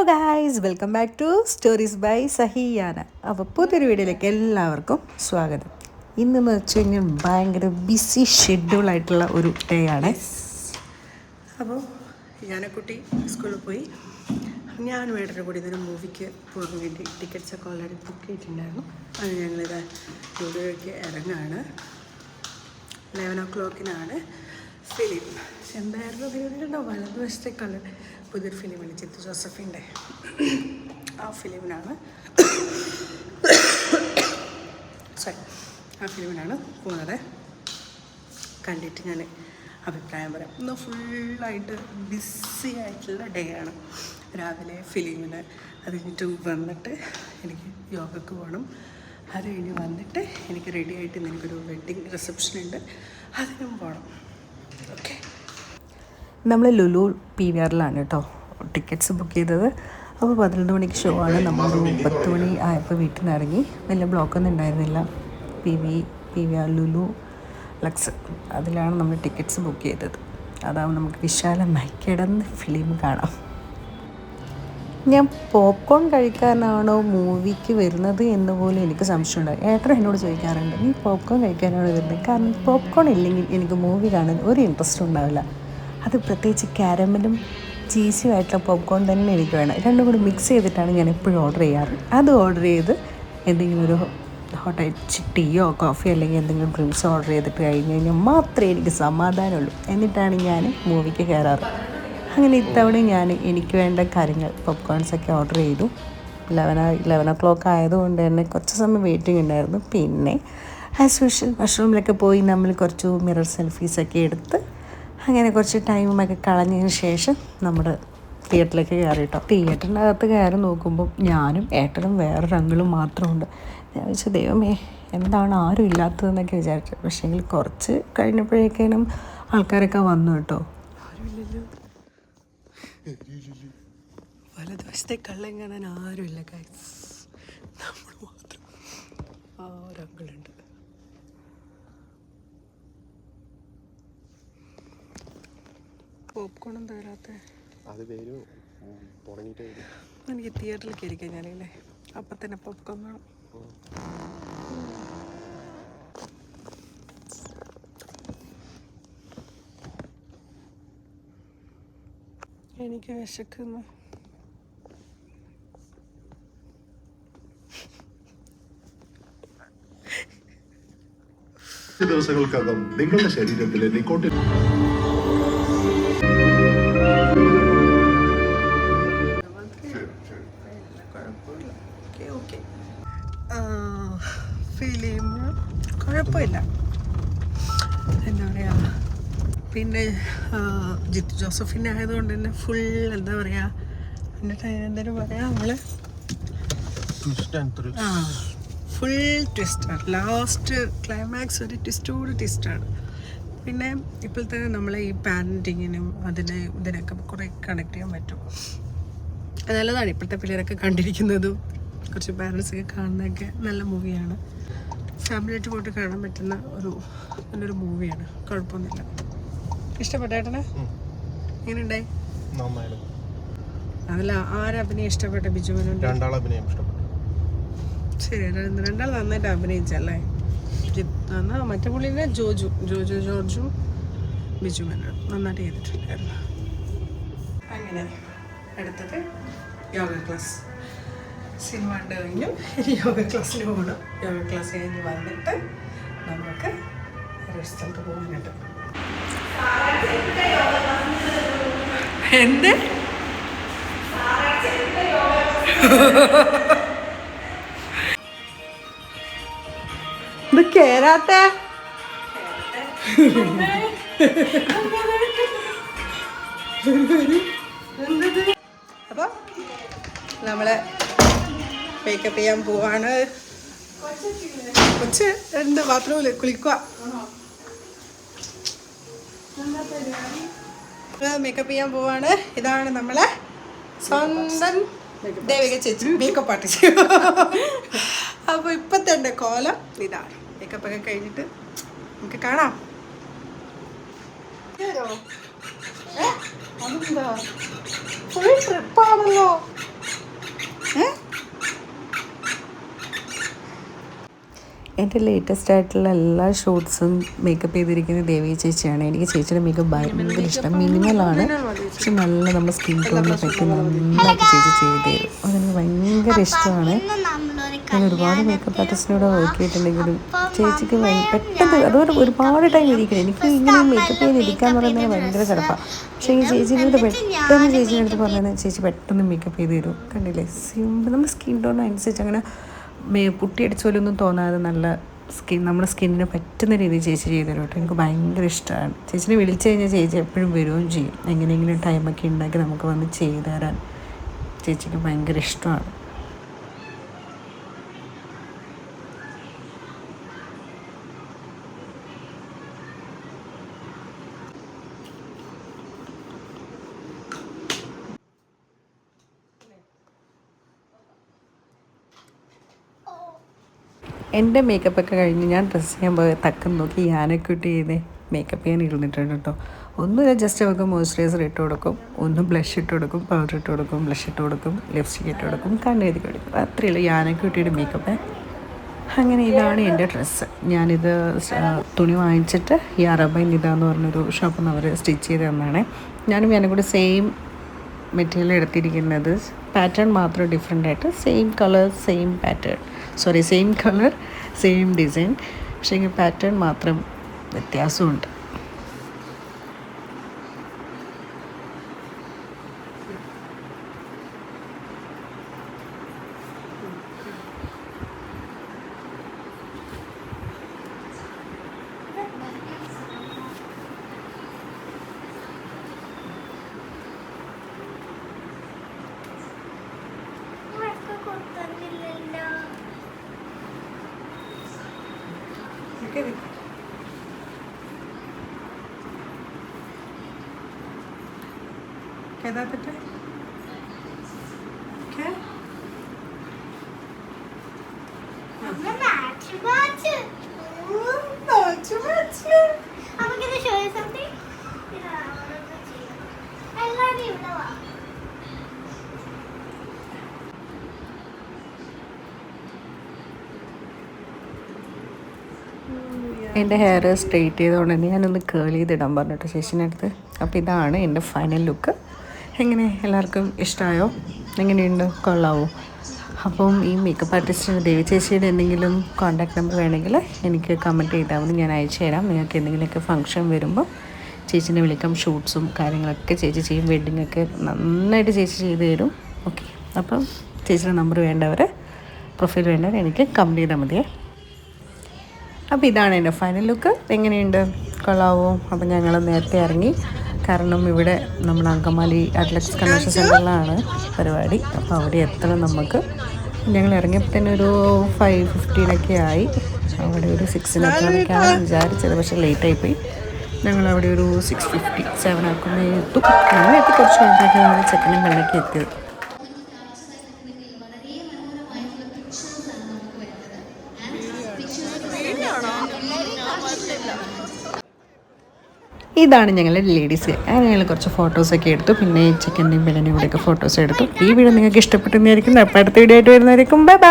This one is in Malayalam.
Hello guys, welcome back to stories by Sahiyana. അപ്പോൾ പുതിയൊരു വീഡിയോയിലേക്ക് എല്ലാവർക്കും സ്വാഗതം. ഇന്നെന്ന് വെച്ച് കഴിഞ്ഞാൽ ഭയങ്കര ബിസി ഷെഡ്യൂളായിട്ടുള്ള ഒരു ഡേ ആണ്. അപ്പോൾ ഞാനക്കുട്ടി സ്കൂളിൽ പോയി. ഞാനും ഏട്ടൻ്റെ കൂടി ഇതിന് മൂവിക്ക് പോകാൻ വേണ്ടി ടിക്കറ്റ്സൊക്കെ ഓൾറെഡി ബുക്ക് ചെയ്തിട്ടുണ്ടായിരുന്നു. അത് ഞങ്ങളിത് ലുലുവിലേക്ക് ഇറങ്ങാണ്. 11 o'clock ഫിലിം. എന്തായിരുന്നു ഫിലിമിലുണ്ടോ? വലതുവശത്തേക്കുള്ള പുതിയൊരു ഫിലിമാണ്, ജിത്തു ജോസഫിൻ്റെ. ആ ഫിലിമിനാണ് പോകുന്നത്. കണ്ടിട്ട് ഞാൻ അഭിപ്രായം പറയാം. ഇന്ന് ഫുള്ളായിട്ട് ബിസി ആയിട്ടുള്ള ഡേ ആണ്. രാവിലെ ഫിലിമിന്, അത് കഴിഞ്ഞിട്ട് വന്നിട്ട് എനിക്ക് യോഗയ്ക്ക് പോകണം. അത് കഴിഞ്ഞ് വന്നിട്ട് എനിക്ക് റെഡി ആയിട്ട് എനിക്കൊരു വെഡ്ഡിങ് റിസപ്ഷൻ ഉണ്ട്, അതിനും പോകണം. ഓക്കെ, നമ്മൾ ലുലു PVRലാണ് കേട്ടോ ടിക്കറ്റ്സ് ബുക്ക് ചെയ്തത്. അപ്പോൾ 12 മണിക്ക് ഷോ ആണ്. നമ്മളൊരു 10 മണി ആയപ്പോൾ വീട്ടിൽ നിന്ന് ഇറങ്ങി. വലിയ ബ്ലോക്കൊന്നും ഉണ്ടായിരുന്നില്ല. PVR ലുലു ലക്സ് അതിലാണ് നമ്മൾ ടിക്കറ്റ്സ് ബുക്ക് ചെയ്തത്. അതാവും നമുക്ക് വിശാലമായി കിടന്ന് ഫിലിം കാണാം. ഞാൻ പോപ്കോൺ കഴിക്കാനാണോ മൂവിക്ക് വരുന്നത് എന്ന് പോലും എനിക്ക് സംശയമുണ്ടായി. ഏട്ടൻ എന്നോട് ചോദിക്കാറുണ്ട്, നീ പോപ്കോൺ കഴിക്കാനാണോ വരുന്നത്? കാരണം പോപ്കോൺ ഇല്ലെങ്കിൽ എനിക്ക് മൂവി കാണാൻ ഒരു ഇൻട്രസ്റ്റും ഉണ്ടാവില്ല. അത് പ്രത്യേകിച്ച് കാരമലും ചീസും ആയിട്ടുള്ള പോപ്കോൺ തന്നെ എനിക്ക് വേണം. രണ്ടും കൂടി മിക്സ് ചെയ്തിട്ടാണ് ഞാൻ എപ്പോഴും ഓർഡർ ചെയ്യാറ്. അത് ഓർഡർ ചെയ്ത് എന്തെങ്കിലും ഒരു ഹോട്ടായിട്ട് ടീയോ കോഫിയോ അല്ലെങ്കിൽ എന്തെങ്കിലും ഡ്രിങ്ക്സ് ഓർഡർ ചെയ്തിട്ട് കഴിഞ്ഞ് കഴിഞ്ഞാൽ മാത്രമേ എനിക്ക് സമാധാനമുള്ളൂ. എന്നിട്ടാണ് ഞാൻ മൂവിക്ക് കയറാറ്. അങ്ങനെ ഇത്തവണ ഞാൻ എനിക്ക് വേണ്ട കാര്യങ്ങൾ പോപ്കോൺസൊക്കെ ഓർഡർ ചെയ്തു. 11 o'clock ആയതുകൊണ്ട് തന്നെ കുറച്ച് സമയം വെയിറ്റിംഗ് ഉണ്ടായിരുന്നു. പിന്നെ ആസ് യൂഷ്വൽ വാഷ്റൂമിലൊക്കെ പോയി നമ്മൾ കുറച്ച് മിറർ സെൽഫീസൊക്കെ എടുത്ത് അങ്ങനെ കുറച്ച് ടൈമൊക്കെ കളഞ്ഞതിന് ശേഷം നമ്മുടെ തിയേറ്ററിലേക്ക് കയറി കേട്ടോ. തിയേറ്ററിൻ്റെ അകത്ത് കയറി നോക്കുമ്പോൾ ഞാനും ഏട്ടനും വേറൊരു അങ്കിളും മാത്രമുണ്ട്. ഞാൻ വെച്ചാൽ ദൈവമേ, എന്താണ് ആരും ഇല്ലാത്തതെന്നൊക്കെ വിചാരിച്ചു. പക്ഷേങ്കിൽ കുറച്ച് കഴിഞ്ഞപ്പോഴേക്കും ആൾക്കാരൊക്കെ വന്നു കേട്ടോ. ആരുമില്ലല്ലോ, വലതുവശത്തെ കള്ളം കാണാൻ ആരുമില്ല ഗൈസ്, നമ്മൾ മാത്രം. ആ ഒരു അങ്കിളുണ്ട്. പോപ്കോൺ എന്താ വരാത്ത? എനിക്ക് തിയേറ്ററിൽ കയറി കഴിഞ്ഞാലേ അപ്പം തന്നെ പോപ്കോൺ വേണം. എനിക്ക് വിശക്കുന്നു. ദിവസങ്ങൾക്കകം നിങ്ങളുടെ ശരീരത്തിലെ നിക്കോട്ടിൻ ഫിലിം കുഴപ്പമില്ല, എന്താ പറയുക. പിന്നെ ജിത്തു ജോസഫിൻ്റെ ആയതുകൊണ്ട് തന്നെ ഫുൾ എന്താ പറയുക, എന്നിട്ട് എന്തെങ്കിലും പറയാം നമ്മൾ ഫുൾ ട്വിസ്റ്റാണ്. ലാസ്റ്റ് ക്ലൈമാക്സ് ഒരു ട്വിസ്റ്റാണ്. പിന്നെ ഇപ്പോൾ തന്നെ നമ്മളെ ഈ പാരൻറ്റിങ്ങിനും ഇതിനൊക്കെ കുറേ കണക്ട് ചെയ്യാൻ പറ്റും. അത് നല്ലതാണ്. ഇപ്പോഴത്തെ പിള്ളേരൊക്കെ കണ്ടിരിക്കുന്നതും കുറച്ച് പാരൻസൊക്കെ കാണുന്നതൊക്കെ നല്ല മൂവിയാണ്. ഫാമിലിയായിട്ട് പോയിട്ട് കാണാൻ പറ്റുന്ന നല്ലൊരു മൂവിയാണ്. കുഴപ്പമൊന്നുമില്ല. ഇഷ്ടപ്പെട്ടേട്ടനെ എങ്ങനെയുണ്ടായി? അതിൽ ആരഭിനയം ഇഷ്ടപ്പെട്ട? ബിജുമേനോൻ. ശരി, രണ്ടാൾ നന്നായിട്ട് അഭിനയിച്ചല്ലേ. മറ്റേ പുള്ളിനെ ജോർജും ബിജുമേനോൻ നന്നായിട്ട് ചെയ്തിട്ടുണ്ടായിരുന്നു. അങ്ങനെ അടുത്തത് യോഗ ക്ലാസ്. സിനിമ കണ്ട് കഴിഞ്ഞു, യോഗ ക്ലാസ്സിന് പോകണം. യോഗ ക്ലാസ് കഴിഞ്ഞ് വന്നിട്ട് നമുക്ക് സ്ഥലത്ത് പോകാനായിട്ട്. എന്ത് ഇത് കേറാത്ത? അപ്പൊ നമ്മള് മേക്കപ്പ് ചെയ്യാൻ പോവാണ്. കൊച്ച് രണ്ട് ബാത്റൂമില് കുളിക്കുക. മേക്കപ്പ് ചെയ്യാൻ പോവാണ്. ഇതാണ് നമ്മളെ സ്വന്തം ദേവിക ചേച്ചി, മേക്കപ്പ് ആർട്ടിസ്റ്റ്. അപ്പോൾ ഇപ്പോഴത്തെ എൻ്റെ കോലം ഇതാണ്. മേക്കപ്പൊക്കെ കഴിഞ്ഞിട്ട് നമുക്ക് കാണാം. അതെന്താ ഫുൾ ട്രിപ്പാണല്ലോ. എൻ്റെ ലേറ്റസ്റ്റ് ആയിട്ടുള്ള എല്ലാ ഷൂട്ട്സും മേക്കപ്പ് ചെയ്തിരിക്കുന്നത് ദേവി ചേച്ചിയാണ്. എനിക്ക് ചേച്ചിയുടെ മേക്കപ്പ് ഭയങ്കര ഇഷ്ടം. മിനിമലാണ്, പക്ഷെ നല്ല നമ്മുടെ സ്കിൻ ടോണിനെ പറ്റി നന്നായിട്ട് ചേച്ചി ചെയ്ത് തരും. അതെനിക്ക് ഭയങ്കര ഇഷ്ടമാണ്. ഞാൻ ഒരുപാട് മേക്കപ്പ് ആർട്ടിസ്റ്റിനോട് വർക്ക് ചെയ്തിട്ടുണ്ടെങ്കിലും ചേച്ചിക്ക് പെട്ടെന്ന് അതുപോലെ ഒരുപാട് ടൈം ഇരിക്കണം. എനിക്ക് ഇങ്ങനെ മേക്കപ്പ് ചെയ്യാൻ ഇരിക്കാൻ പറയുന്നത് ഭയങ്കര ചിലപ്പാണ്. പക്ഷേ ഈ ചേച്ചീൻ്റെ അടുത്ത് പെട്ടെന്ന് ചേച്ചീൻ്റെ അടുത്ത് പറഞ്ഞാൽ ചേച്ചി പെട്ടെന്ന് മേക്കപ്പ് ചെയ്ത് തരും. കണ്ടില്ലേ, സിമ്പിൾ. നമ്മുടെ സ്കിൻ ടോണിനനുസരിച്ച് അങ്ങനെ പുട്ടിയടിച്ച പോലൊന്നും തോന്നാതെ നല്ല നമ്മുടെ സ്കിന്നിന് പറ്റുന്ന രീതിയിൽ ചേച്ചി ചെയ്ത് തരും കേട്ടോ. എനിക്ക് ഭയങ്കര ഇഷ്ടമാണ്. ചേച്ചിനെ വിളിച്ചു കഴിഞ്ഞാൽ ചേച്ചി എപ്പോഴും വരികയും ചെയ്യും. എങ്ങനെയെങ്കിലും ടൈമൊക്കെ ഉണ്ടാക്കി നമുക്ക് വന്ന് ചെയ്തു തരാൻ ചേച്ചിക്ക് ഭയങ്കര ഇഷ്ടമാണ്. എൻ്റെ മേക്കപ്പൊക്കെ കഴിഞ്ഞ് ഞാൻ ഡ്രസ്സ് ചെയ്യാൻ പോയി തക്കം നോക്കി യാനക്കുട്ടി ചെയ്തേ മേക്കപ്പ് ചെയ്യാൻ ഇരുന്നിട്ടുണ്ട് കേട്ടോ. ഒന്നുമില്ല, ജസ്റ്റ് അവർക്ക് മോയ്സ്ചറൈസർ ഇട്ട് കൊടുക്കും, ഒന്ന് ബ്ലഷ് ഇട്ട് കൊടുക്കും, പൗഡർ ഇട്ട് കൊടുക്കും, ബ്ലഷ് ഇട്ട് കൊടുക്കും, ലിപ്സ്റ്റിക് ഇട്ട് കൊടുക്കും, കണ്ണെഴുതി കൊടുക്കും. അത്രയുള്ളൂ യാനക്കുട്ടിയുടെ മേക്കപ്പ്. അങ്ങനെ ഇതാണ് എൻ്റെ ഡ്രസ്സ്. ഞാനിത് തുണി വാങ്ങിച്ചിട്ട് ഈ അറബൈൻ ഇതാന്ന് പറഞ്ഞൊരു ഷോപ്പിൽ നിന്ന് അവർ സ്റ്റിച്ച് ചെയ്ത് തന്നാണ്. ഞാനും ഞാനും കൂടി സെയിം മെറ്റീരിയൽ എടുത്തിരിക്കുന്നത്. പാറ്റേൺ മാത്രം ഡിഫറെൻ്റ് ആയിട്ട്, same colour same pattern, same colour same design, പക്ഷേ എങ്കിൽ പാറ്റേൺ മാത്രം വ്യത്യാസമുണ്ട്. Queda betul? Okay. I'm going to show you something. I love you, Noah. എൻ്റെ ഹെയർ സ്ട്രെയിറ്റ് ചെയ്തുകൊണ്ട് തന്നെ ഞാനൊന്ന് കേൾ ചെയ്തിടാൻ പറഞ്ഞിട്ട് ചേച്ചിൻ്റെ അടുത്ത്. അപ്പോൾ ഇതാണ് എൻ്റെ ഫൈനൽ ലുക്ക്. എങ്ങനെ, എല്ലാവർക്കും ഇഷ്ടമായോ? എങ്ങനെയുണ്ട്, കൊള്ളാവോ? അപ്പം ഈ മേക്കപ്പ് ആർട്ടിസ്റ്റിന് ദേവി ചേച്ചിയുടെ എന്തെങ്കിലും കോൺടാക്ട് നമ്പർ വേണമെങ്കിൽ എനിക്ക് കമൻറ്റ് ചെയ്താൽ മതി, ഞാൻ അയച്ചു തരാം. നിങ്ങൾക്ക് എന്തെങ്കിലുമൊക്കെ ഫംഗ്ഷൻ വരുമ്പോൾ ചേച്ചിനെ വിളിക്കാം. ഷൂട്ട്സും കാര്യങ്ങളൊക്കെ ചേച്ചി ചെയ്യും. വെഡ്ഡിങ്ങൊക്കെ നന്നായിട്ട് ചേച്ചി ചെയ്ത് തരും. ഓക്കെ, അപ്പം ചേച്ചിയുടെ നമ്പർ വേണ്ടവർ, പ്രൊഫൈൽ വേണ്ടവർ എനിക്ക് കമൻറ്റ് ചെയ്താൽ മതിയേ. അപ്പോൾ ഇതാണ് എൻ്റെ ഫൈനൽ ലുക്ക്. എങ്ങനെയുണ്ട്, കൊള്ളാവോ? അപ്പം ഞങ്ങൾ നേരത്തെ ഇറങ്ങി, കാരണം ഇവിടെ നമ്മൾ അങ്കമാലി അറ്റ്ലറ്റ്സ് കൺവെൻഷൻ സെൻ്ററിലാണ് പരിപാടി. അപ്പോൾ അവിടെ എത്തണം നമുക്ക്. ഞങ്ങൾ ഇറങ്ങിയപ്പോൾ തന്നെ ഒരു 5:15 ആയി. അവിടെ ഒരു 6:00 വിചാരിച്ചത്, പക്ഷേ ലേറ്റായിപ്പോയി. ഞങ്ങളവിടെ ഒരു 6:57 ആക്കുമ്പോൾ എത്തും. ഞങ്ങൾ എത്തി കുറച്ച് കഴിഞ്ഞപ്പോഴേക്കും നമ്മൾ ചെക്കനും പെണ്ണൊക്കെ എത്തിയത്. ഇതാണ് ഞങ്ങളുടെ ലേഡീസ്. ഞങ്ങൾ കുറച്ച് ഫോട്ടോസൊക്കെ എടുത്തു, പിന്നെ ചെക്കൻ്റെയും പെണ്ണിൻ്റെയും കൂടെയൊക്കെ ഫോട്ടോസ് എടുത്തു. ഈ വീഡിയോ നിങ്ങൾക്ക് ഇഷ്ടപ്പെട്ടെന്നായിരിക്കും. അപ്പോൾ അടുത്ത വീഡിയോ ആയിട്ട് വരുന്നതായിരിക്കും. Bye bye.